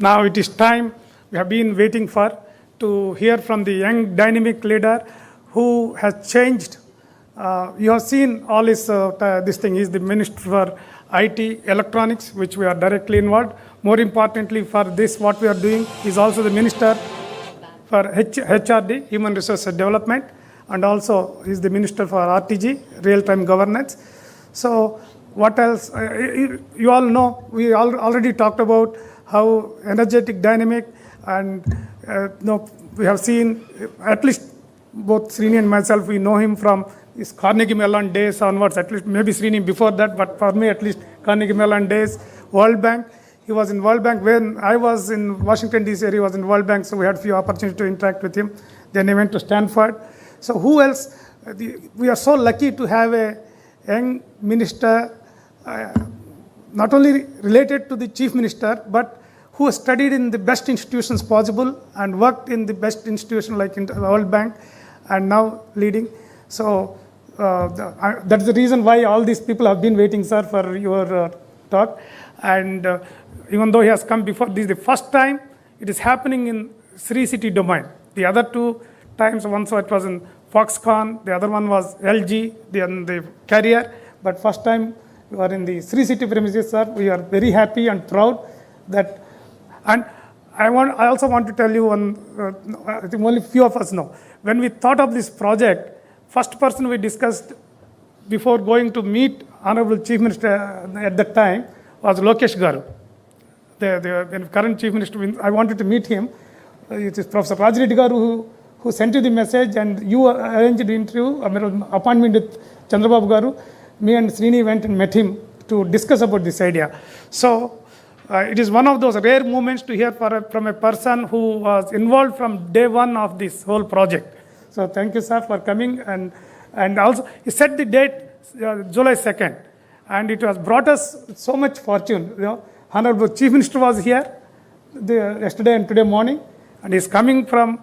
Now it is time we have been waiting for to hear from the young dynamic leader who has changed. You have seen all this thing. He is the Minister for IT, Electronics, which we are directly involved. More importantly for this, what we are doing, is also the Minister for HRD, Human Resources Development, and also is the Minister for RTG, Real-Time Governance. So what else? You all know, we already talked about how energetic, dynamic, and we have seen, at least both Srini and myself, we know him from his Carnegie Mellon days onwards, at least maybe Srini before that, but for me at least Carnegie Mellon days, World Bank. He was in World Bank when I was in Washington DC, he was in World Bank, so we had few opportunities to interact with him. Then he went to Stanford. So who else? We are so lucky to have a young minister, not only related to the chief minister, but who studied in the best institutions possible and worked in the best institution like in the World Bank and now leading. So that's the reason why all these people have been waiting, sir, for your talk. And even though he has come before, this is the first time it is happening in Sri City domain. The other two times, once it was in Foxconn, the other one was LG, the carrier. But first time you are in the Sri City premises, sir. We are very happy and proud that. And I also want to tell you one, I think only few of us know. When we thought of this project, first person we discussed before going to meet Honorable Chief Minister at that time was Lokesh Garu. The current Chief Minister, I wanted to meet him. It is Professor Rajreddy Garu who sent you the message, and you arranged the interview, appointment with Chandrababu Garu. Me and Srini went and met him to discuss about this idea. So it is one of those rare moments to hear from a person who was involved from day one of this whole project. So thank you, sir, for coming. And also, he set the date, July 2nd. And it has brought us so much fortune. Honorable Chief Minister was here yesterday and today morning. And he's coming from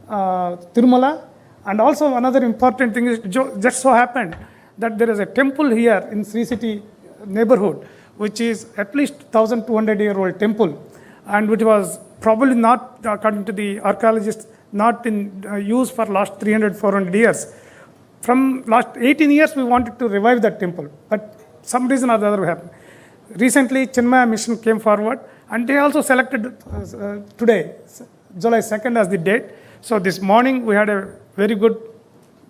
Tirumala. And also another important thing is, just so happened that there is a temple here in Sri City neighborhood, which is at least 1,200-year-old temple, and which was probably not, according to the archaeologists, not in use for last 300, 400 years. From last 18 years, we wanted to revive that temple, but some reason or the other happened. Recently, Chinmaya Mission came forward, and they also selected today, July 2nd, as the date. So this morning, we had a very good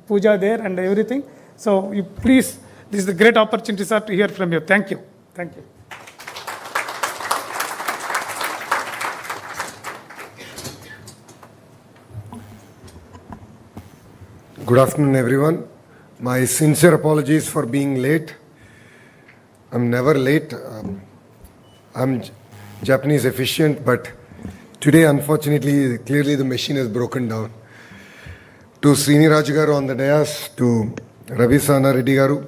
puja there and everything. So you please, this is a great opportunity, sir, to hear from you. Thank you. Thank you. Good afternoon, everyone. My sincere apologies for being late. I'm never late. I'm Japanese efficient, but today, unfortunately, clearly the machine is broken down. To Srini Rajagaru on the dais, to Ravi Sana Reddy Garu,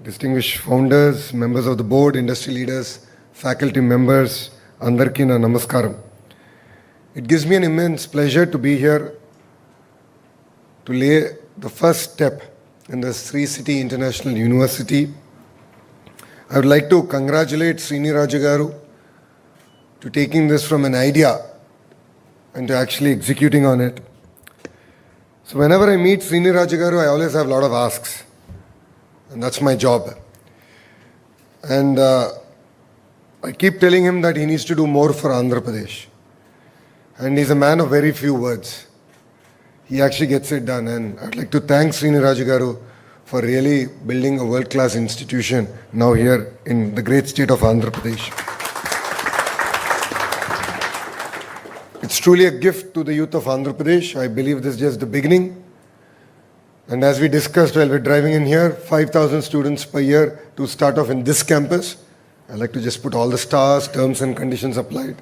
distinguished founders, members of the board, industry leaders, faculty members, Andarki na namaskaram. It gives me an immense pleasure to be here to lay the first step in the Sri City International University. I would like to congratulate Srini Rajagaru to taking this from an idea and to actually executing on it. So whenever I meet Srini Rajagaru, I always have a lot of asks. And that's my job. And I keep telling him that he needs to do more for Andhra Pradesh. And he's a man of very few words. He actually gets it done. And I'd like to thank Srini Rajagaru for really building a world-class institution now here in the great state of Andhra Pradesh. It's truly a gift to the youth of Andhra Pradesh. I believe this is just the beginning. And as we discussed while we're driving in here, 5,000 students per year to start off in this campus. I like to just put all the stars, terms and conditions applied.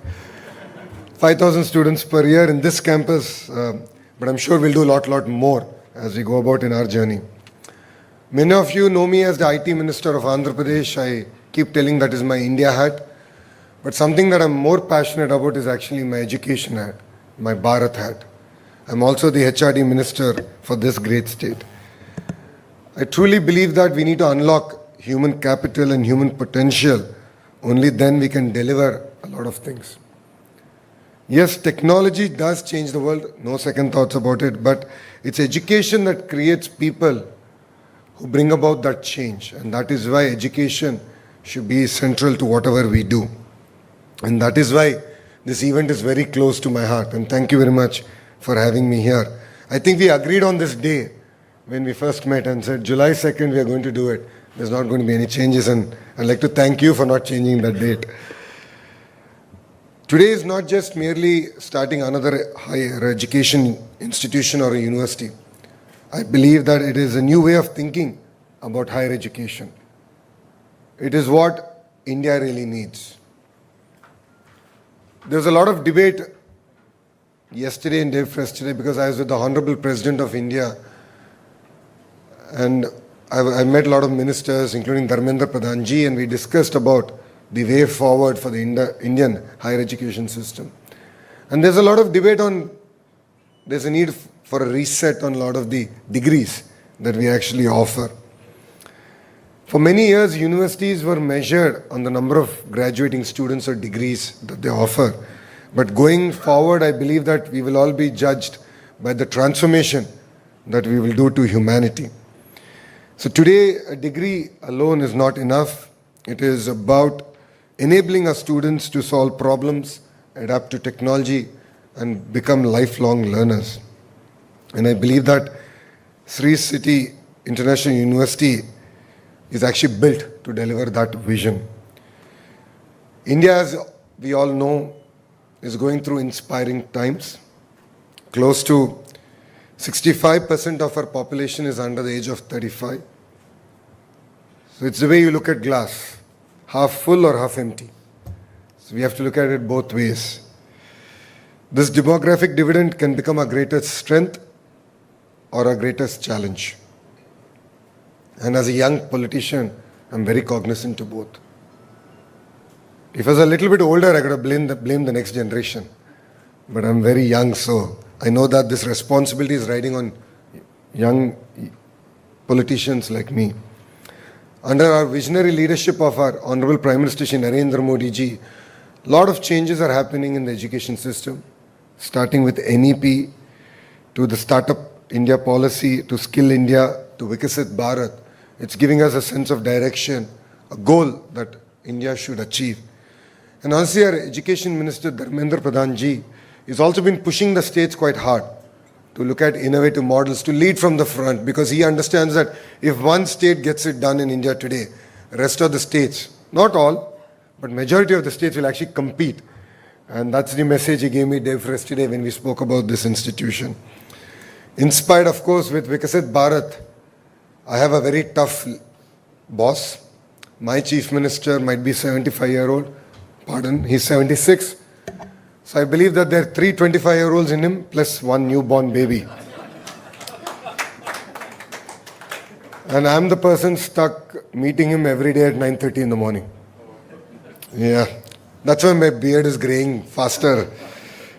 5,000 students per year in this campus, but I'm sure we'll do a lot more as we go about in our journey. Many of you know me as the IT Minister of Andhra Pradesh. I keep telling that is my India hat. But something that I'm more passionate about is actually my education hat, my Bharat hat. I'm also the HRD Minister for this great state. I truly believe that we need to unlock human capital and human potential. Only then we can deliver a lot of things. Yes, technology does change the world, no second thoughts about it, but it's education that creates people who bring about that change. And that is why education should be central to whatever we do. And that is why this event is very close to my heart. And thank you very much for having me here. I think we agreed on this day when we first met and said July 2nd we are going to do it. There's not going to be any changes, and I'd like to thank you for not changing that date. Today is not just merely starting another higher education institution or a university. I believe that it is a new way of thinking about higher education. It is what India really needs. There's a lot of debate yesterday and day before yesterday because I was with the Honorable President of India, and I met a lot of ministers, including Dharmendra Pradhan ji, and we discussed about the way forward for the Indian higher education system. And there's a lot of debate on, there's a need for a reset on a lot of the degrees that we actually offer. For many years, universities were measured on the number of graduating students or degrees that they offer. But going forward, I believe that we will all be judged by the transformation that we will do to humanity. So today, a degree alone is not enough. It is about enabling our students to solve problems, adapt to technology, and become lifelong learners. And I believe that Sri City International University is actually built to deliver that vision. India, as we all know, is going through inspiring times. Close to 65% of our population is under the age of 35. So it's the way you look at glass, half full or half empty. So we have to look at it both ways. This demographic dividend can become our greatest strength or our greatest challenge. And as a young politician, I'm very cognizant to both. If I was a little bit older, I could have blamed the next generation. But I'm very young, so I know that this responsibility is riding on young politicians like me. Under our visionary leadership of our Honorable Prime Minister Shri Narendra Modi ji, a lot of changes are happening in the education system, starting with NEP, to the Startup India policy, to Skill India, to Vikasit Bharat. It's giving us a sense of direction, a goal that India should achieve. And honestly, our Education Minister Dharmendra Pradhan ji has also been pushing the states quite hard to look at innovative models, to lead from the front, because he understands that if one state gets it done in India today, rest of the states, not all, but majority of the states will actually compete. And that's the message he gave me day before yesterday when we spoke about this institution. Inspired, of course, with Vikasit Bharat, I have a very tough boss. My chief minister might be 75-year-old. Pardon, he's 76. So I believe that there are 3 25-year-olds in him plus one newborn baby. And I'm the person stuck meeting him every day at 9:30 in the morning. Yeah, that's why my beard is graying faster.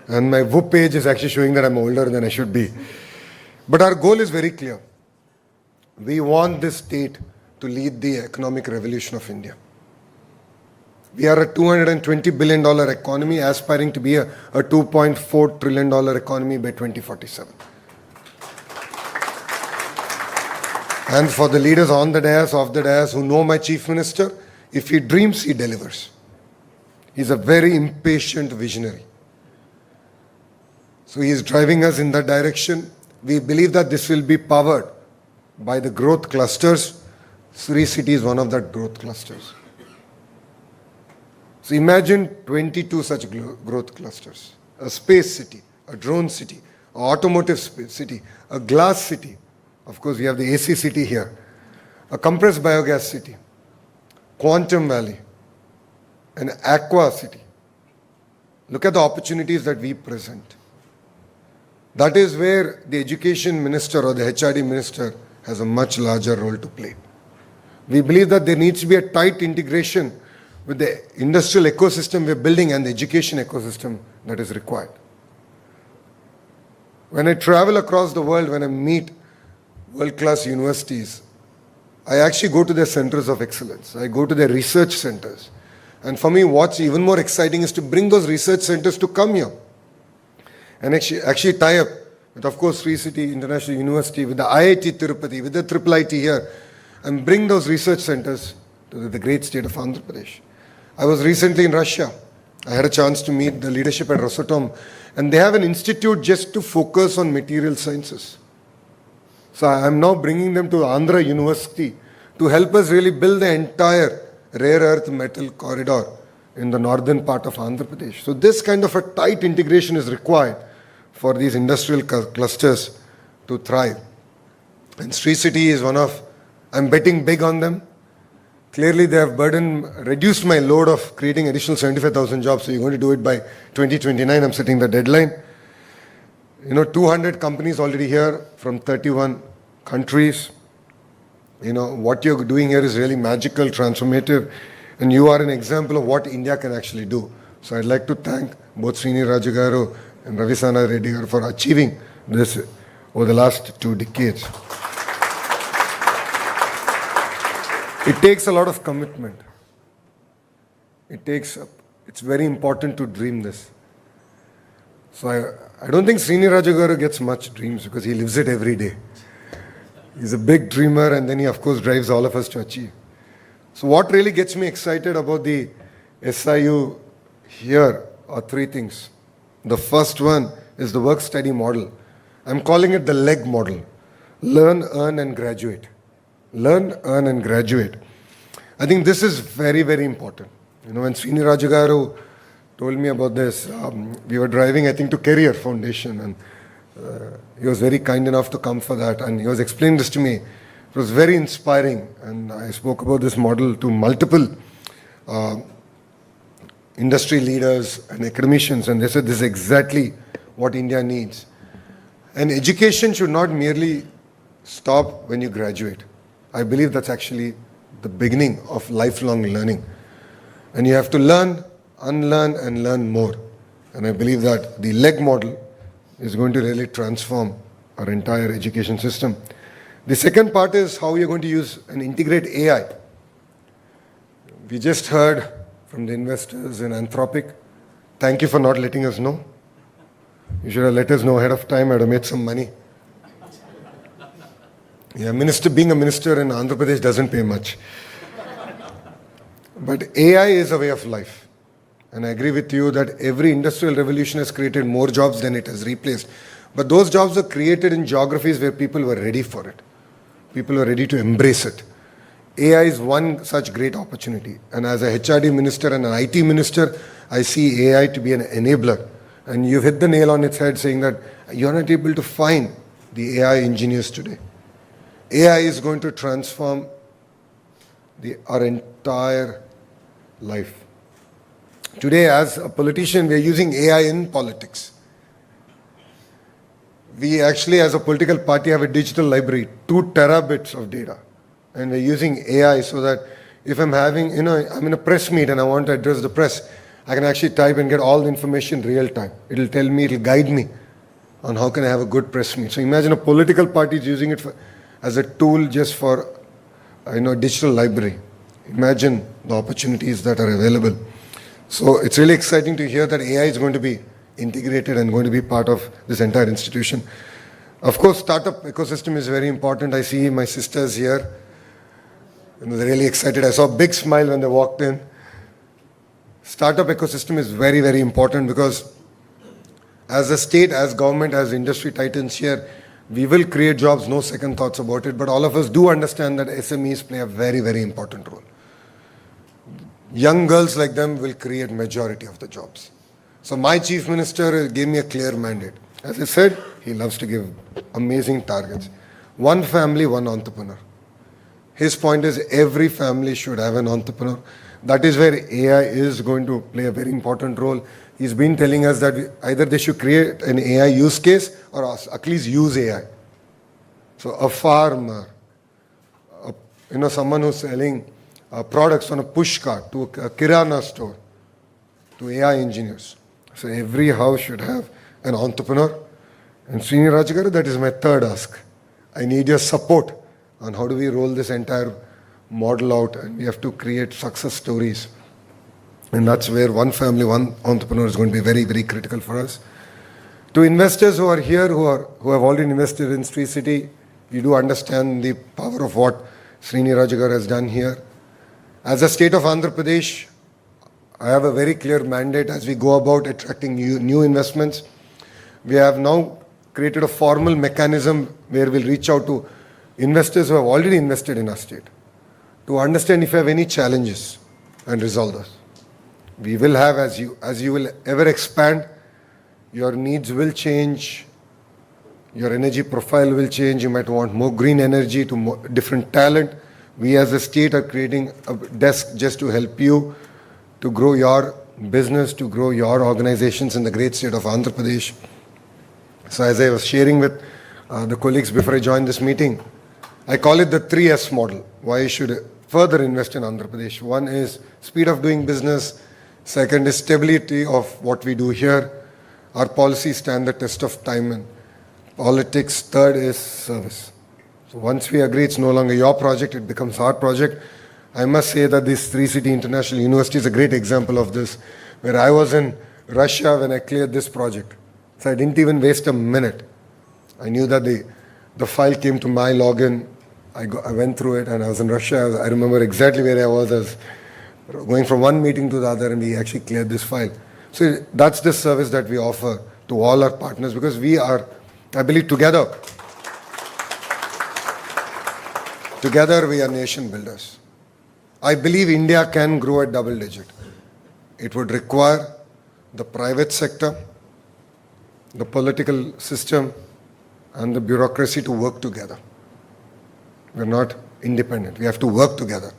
And my whoop page is actually showing that I'm older than I should be. But our goal is very clear. We want this state to lead the economic revolution of India. We are a $220 billion economy aspiring to be a $2.4 trillion economy by 2047. And for the leaders on the dais, off the dais, who know my chief minister, if he dreams, he delivers. He's a very impatient visionary. So he is driving us in that direction. We believe that this will be powered by the growth clusters. Sri City is one of that growth clusters. So imagine 22 such growth clusters. A space city, a drone city, an automotive city, a glass city. Of course, we have the AC city here. A compressed biogas city, Quantum Valley, an aqua city. Look at the opportunities that we present. That is where the education minister or the HRD minister has a much larger role to play. We believe that there needs to be a tight integration with the industrial ecosystem we're building and the education ecosystem that is required. When I travel across the world, when I meet world-class universities, I actually go to their centers of excellence. I go to their research centers. And for me, what's even more exciting is to bring those research centers to come here. and actually tie up with, of course, Sri City International University, with the IIT Tirupati, with the IIIT here, and bring those research centers to the great state of Andhra Pradesh. I was recently in Russia. I had a chance to meet the leadership at Rosatom, and they have an institute just to focus on material sciences. So I am now bringing them to Andhra University to help us really build the entire rare earth metal corridor in the northern part of Andhra Pradesh. So this kind of a tight integration is required for these industrial clusters to thrive. And Sri City is one of, I'm betting big on them. Clearly they have reduced my load of creating additional 75,000 jobs. So you're going to do it by 2029. I'm setting the deadline. 200 companies already here from 31 countries. What you're doing here is really magical, transformative, and you are an example of what India can actually do. So I'd like to thank both Srini Raju garu and Ravisana Reddy garu for achieving this over the last 2 decades. It takes a lot of commitment. It's very important to dream this. So I don't think Srini Raju garu gets much dreams because he lives it every day. He's a big dreamer, and then he, of course, drives all of us to achieve. So what really gets me excited about the SIU here are 3 things. The first one is the work-study model. I'm calling it the LEG model. Learn, earn, and graduate. Learn, earn, and graduate. I think this is very, very important. When Srini Raju garu told me about this, we were driving, I think, to Career Foundation, and he was very kind enough to come for that, and he was explaining this to me. It was very inspiring, and I spoke about this model to multiple industry leaders and academicians, and they said this is exactly what India needs. And education should not merely stop when you graduate. I believe that's actually the beginning of lifelong learning. And you have to learn, unlearn, and learn more. And I believe that the LEG model is going to really transform our entire education system. The second part is how you're going to use and integrate AI. We just heard from the investors in Anthropic. Thank you for not letting us know. You should have let us know ahead of time. I'd have made some money. Yeah, being a minister in Andhra Pradesh doesn't pay much. But AI is a way of life. And I agree with you that every industrial revolution has created more jobs than it has replaced. But those jobs are created in geographies where people were ready for it. People were ready to embrace it. AI is one such great opportunity. And as a HRD minister and an IT minister, I see AI to be an enabler. And you've hit the nail on its head saying that you're not able to find the AI engineers today. AI is going to transform our entire life. Today, as a politician, we are using AI in politics. We actually, as a political party, have a digital library, 2 terabits of data. And we're using AI so that if I'm having, I'm in a press meet and I want to address the press, I can actually type and get all the information real time. It'll tell me, it'll guide me on how can I have a good press meet. So imagine a political party is using it as a tool just for, digital library. Imagine the opportunities that are available. So it's really exciting to hear that AI is going to be integrated and going to be part of this entire institution. Of course, startup ecosystem is very important. I see my sisters here. They're really excited. I saw a big smile when they walked in. Startup ecosystem is very, very important because as a state, as government, as industry titans here, we will create jobs, no second thoughts about it. But all of us do understand that SMEs play a very, very important role. Young girls like them will create majority of the jobs. So my chief minister gave me a clear mandate. As I said, he loves to give amazing targets. 1 family, 1 entrepreneur. His point is every family should have an entrepreneur. That is where AI is going to play a very important role. He's been telling us that either they should create an AI use case or at least use AI. So a farmer, someone who's selling products on a push cart to a kirana store, to AI engineers. So every house should have an entrepreneur. And Srini Raju garu, that is my third ask. I need your support on how do we roll this entire model out, and we have to create success stories. And that's where 1 family, 1 entrepreneur is going to be very, very critical for us. To investors who are here, who have already invested in Sri City, you do understand the power of what Srini Rajagar has done here. As a state of Andhra Pradesh, I have a very clear mandate as we go about attracting new investments. We have now created a formal mechanism where we'll reach out to investors who have already invested in our state to understand if you have any challenges and resolve those. We will have, as you will ever expand, your needs will change, your energy profile will change, you might want more green energy to more different talent. We as a state are creating a desk just to help you to grow your business, to grow your organizations in the great state of Andhra Pradesh. So as I was sharing with the colleagues before I joined this meeting, I call it the 3S model, why you should further invest in Andhra Pradesh. One is speed of doing business, second is stability of what we do here. Our policies stand the test of time and politics, third is service. So once we agree it's no longer your project, it becomes our project. I must say that this Sri City International University is a great example of this, where I was in Russia when I cleared this project. So I didn't even waste a minute. I knew that the file came to my login. I went through it and I was in Russia. I remember exactly where I was going from one meeting to the other, and we actually cleared this file. So that's the service that we offer to all our partners, because we are, I believe, together we are nation builders. I believe India can grow at double digit. It would require the private sector, the political system, and the bureaucracy to work together. We're not independent. We have to work together.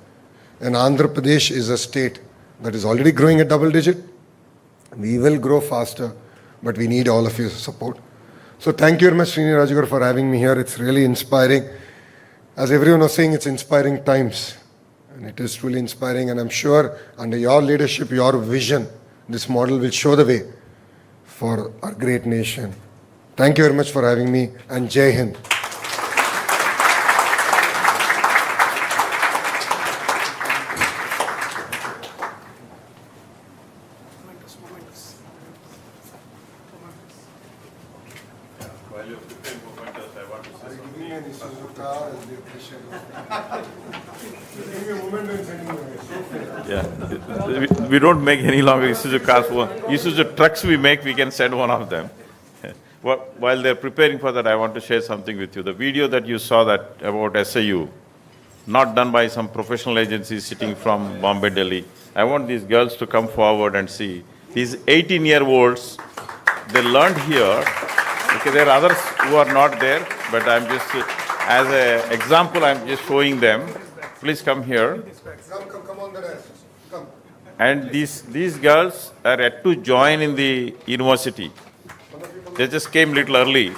And Andhra Pradesh is a state that is already growing at double digit. We will grow faster, but we need all of your support. So thank you very much, Srini Rajagar, for having me here. It's really inspiring. As everyone was saying, it's inspiring times. And it is truly inspiring. And I'm sure under your leadership, your vision, this model will show the way for our great nation. Thank you very much for having me, and Jai Hind. While you're preparing momentous, I want to say something. Yeah, we don't make any longer Isuzu cars. Isuzu trucks we make, we can send one of them. While they're preparing for that, I want to share something with you. The video that you saw that about SAU, not done by some professional agency sitting from Bombay, Delhi. I want these girls to come forward and see. These 18-year-olds, they learned here. Okay, there are others who are not there, but I'm just, as an example, I'm just showing them. Please come here. Come on the desk. Come. And these girls are yet to join in the university. They just came little early.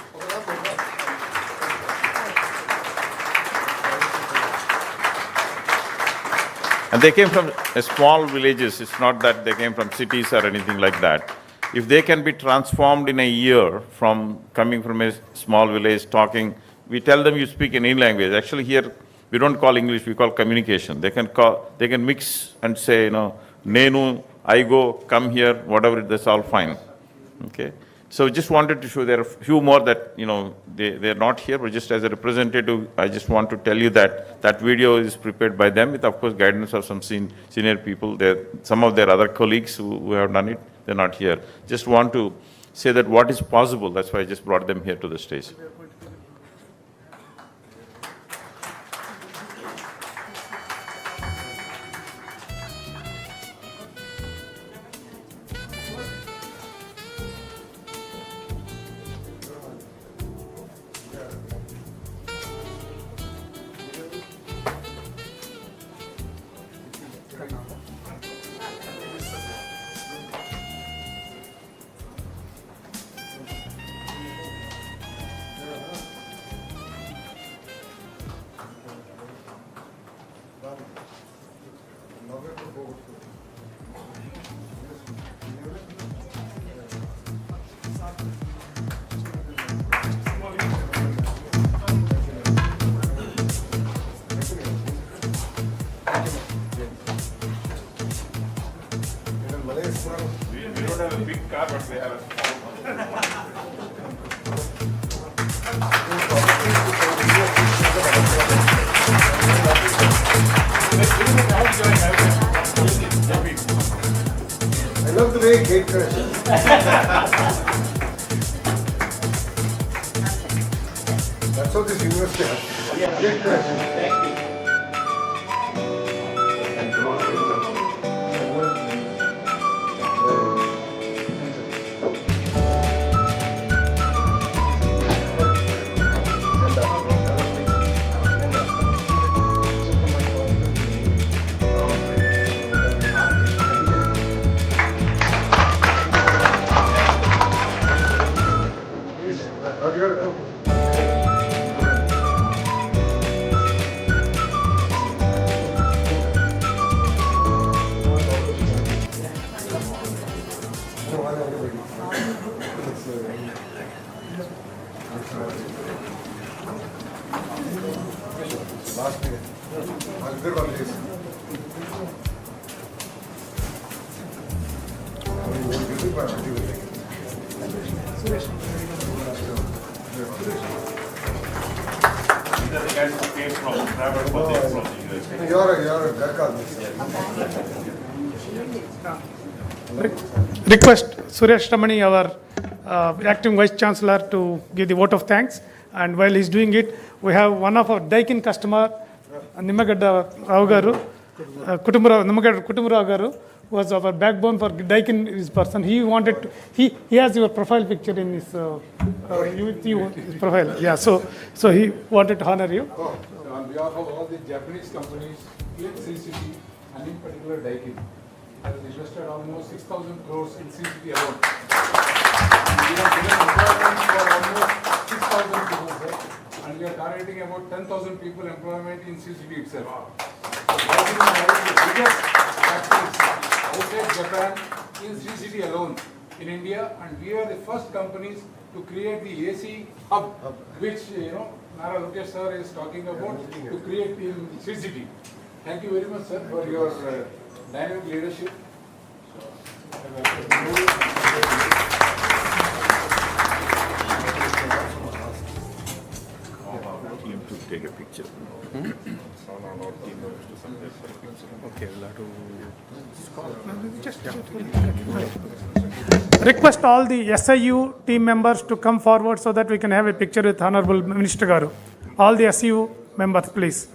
And they came from small villages. It's not that they came from cities or anything like that. If they can be transformed in a year from coming from a small village, talking, we tell them you speak in any language. Actually here, we don't call English, we call communication. They can mix and say, Nenu, I go, come here, whatever, that's all fine. Okay. So just wanted to show there are a few more that, they're not here, but just as a representative, I just want to tell you that that video is prepared by them with, of course, guidance of some senior people. Some of their other colleagues who have done it, they're not here. Just want to say that what is possible, that's why I just brought them here to the stage. We don't have a big car, but we have a small one. fake gate correction. That's how this university has. Gate correction. Last year. Andhra Pradesh. You're that call. Request Suresh Ramani, our acting vice chancellor, to give the vote of thanks. And while he's doing it, we have one of our Daikin customer, Nimagadda Rao Garu, Nimagadda Kutumrao Garu, who was our backbone for Daikin his person. He wanted to, he has your profile picture in his, his profile. Yeah, so he wanted to honor you. So on behalf of all the Japanese companies in CCT and in particular Daikin, has invested almost 6,000 crores in CCT alone. We have given employment for almost 6,000 people, sir, and we are targeting about 10,000 people employment in CCT itself. So Daikin is the biggest factories outside Japan in CCT alone in India, and we are the first companies to create the AC hub, which Nara Lokesh sir is talking about, to create in CCT. Thank you very much, sir, for your dynamic leadership. Team to take a picture. Okay, request all the SIU team members to come forward so that we can have a picture with Honorable Minister Garu. All the SIU members, please.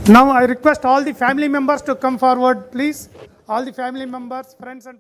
Now I request all the family members to come forward, please. All the family members, friends and